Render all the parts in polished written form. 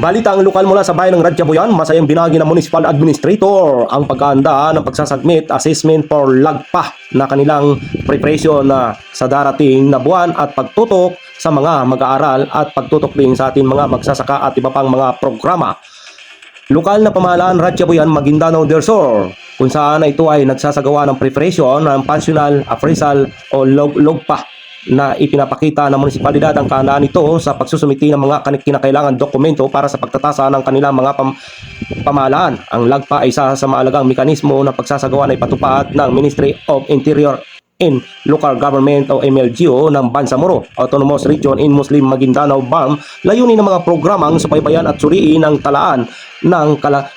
Balitang lokal mula sa bayan ng Radyabuyan, masayang binagi ng Municipal Administrator ang pagkaanda ng pagsasubmit assessment for LAGPA na kanilang preparation na sa darating na buwan at pagtutok sa mga mag-aaral at pagtutok din sa ating mga magsasaka at iba pang mga programa. Lokal na pamahalaan Radyabuyan, Maguindanao del Sur, kung saan ito ay nagsasagawa ng preparation ng functional appraisal o LOGPA na ipinapakita ng munisipalidad ang kahandaan nito sa pagsusumiti ng mga kinakailangan dokumento para sa pagtatasa ng kanilang mga pamahalaan. Ang LAGPA ay isa sa mahalagang mekanismo na pagsasagawa na ipatupad ng Ministry of Interior in Local Government o MLGO ng Bangsamoro Autonomous Region in Muslim Maguindanao BAM. Layunin ng mga programang subaybayan at suriin ang talaan ng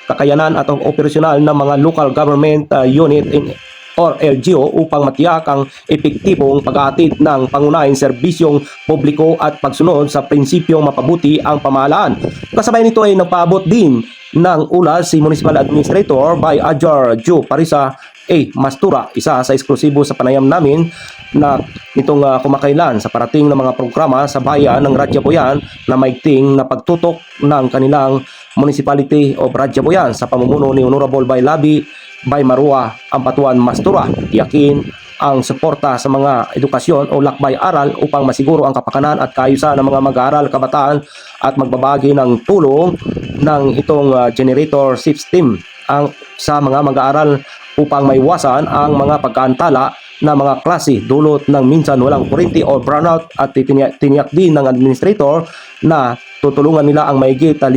kakayanan at operasyonal ng mga local government unit or LGO upang matiyak ang epektibong pag-aatid ng pangunahing serbisyong publiko at pagsunod sa prinsipyong mapabuti ang pamahalaan. Kasabay nito ay nagpaabot din ng ulas si Municipal Administrator by Ajar Joe Parisa Mastura, isa sa eksklusibo sa panayam namin na nitong kumakailan sa parating ng mga programa sa bayan ng Radyabuyan na maigting na pagtutok ng kanilang Municipality of Radyabuyan sa pamumuno ni Honorable Labi by Marua Ampatuan Mastura. Tiyakin ang suporta sa mga edukasyon o lakbay-aral upang masiguro ang kapakanan at kaayusan ng mga mag-aaral, kabataan at magbabagi ng tulong ng itong generator system sa mga mag-aaral upang maiwasan ang mga pagkaantala na mga klase dulot ng minsan walang kuryente o brownout. At tiniyak din ng administrator na tutulungan nila ang mahigit 5,000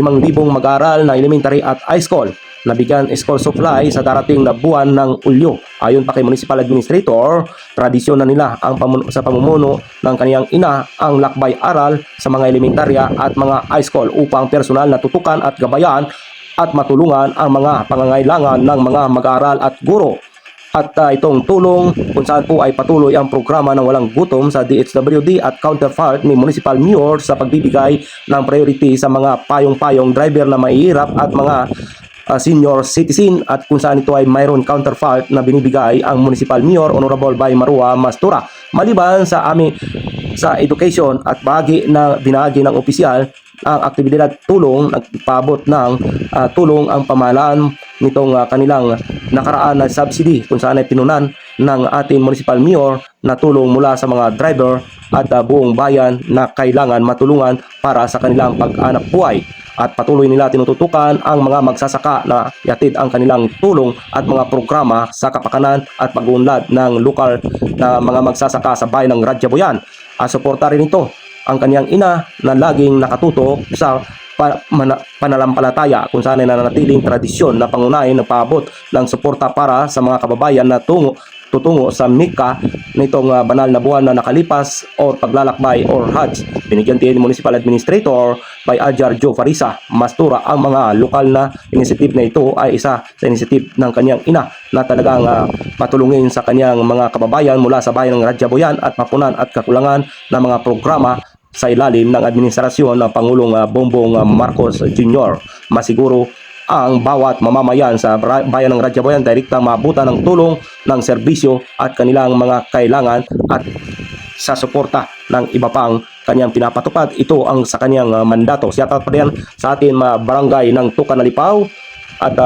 mag-aaral na elementary at high school na bigyan school supply sa darating na buwan ng Ulyo. Ayon pa kay Municipal Administrator, tradisyon na nila sa pamumuno ng kaniyang ina ang lakbay-aral sa mga elementarya at mga high school upang personal na tutukan at gabayan at matulungan ang mga pangangailangan ng mga mag-aaral at guro. At itong tulong kung saan po ay patuloy ang programa ng walang gutom sa DHWD at counterpart ni Municipal Mayor sa pagbibigay ng priority sa mga payong-payong driver na mahihirap at mga senior citizen, at kung saan ito ay mayroon counterpart na binibigay ang Municipal Mayor Honorable by Marua Mastura. Maliban sa education at bahagi na binahagi ng opisyal ang aktibidad tulong, nagpaabot ng tulong ang pamahalaan nitong kanilang nakaraan na subsidy kung saan ay pinunan ng ating Municipal Mayor na tulong mula sa mga driver at buong bayan na kailangan matulungan para sa kanilang pag-anak buhay. At patuloy nila tinututukan ang mga magsasaka na yatid ang kanilang tulong at mga programa sa kapakanan at pag-uunlad ng lokal na mga magsasaka sa bayan ng Radyabuyan. Suporta rin ito ang kaniyang ina na laging nakatutok sa pananampalataya kung saan ay nananatiling tradisyon na pangunahin nagpaabot ng suporta para sa mga kababayan na tutungo sa Mecca nitong banal na buwan na nakalipas o paglalakbay or Hajj. Binigyan din Municipal Administrator by Ajar Joe Parisa Mastura ang mga lokal na initiative na ito ay isa sa initiative ng kanyang ina na talagang patulungin sa kanyang mga kababayan mula sa bayan ng Radyabuyan at mapunan at kakulangan ng mga programa sa ilalim ng administrasyon ng Pangulong Bongbong Marcos Jr. Masiguro ang bawat mamamayan sa bayan ng Radyabuyan direktang maabutan ng tulong ng serbisyo at kanilang mga kailangan at sa suporta ng iba pang kanyang pinapatupad. Ito ang sa kanyang mandato. Shoutout pa rin sa ating barangay ng Tukan Nalipaw at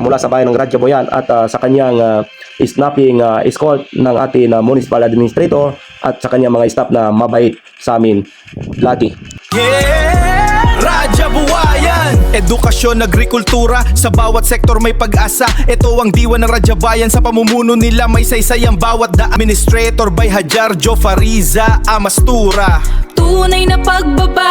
mula sa bayan ng Radyabuyan at sa kanyang snapping escort ng ating Municipal Administrator at sa kanyang mga staff na mabait sa amin lagi. Radyabuyan, edukasyon, agrikultura, sa bawat sektor may pag-asa. Ito ang diwa ng Radyabuyan, sa pamumuno nila may saysay ang bawat Administrator by Ajar Joe Parisa Mastura. Tunay na pagbaba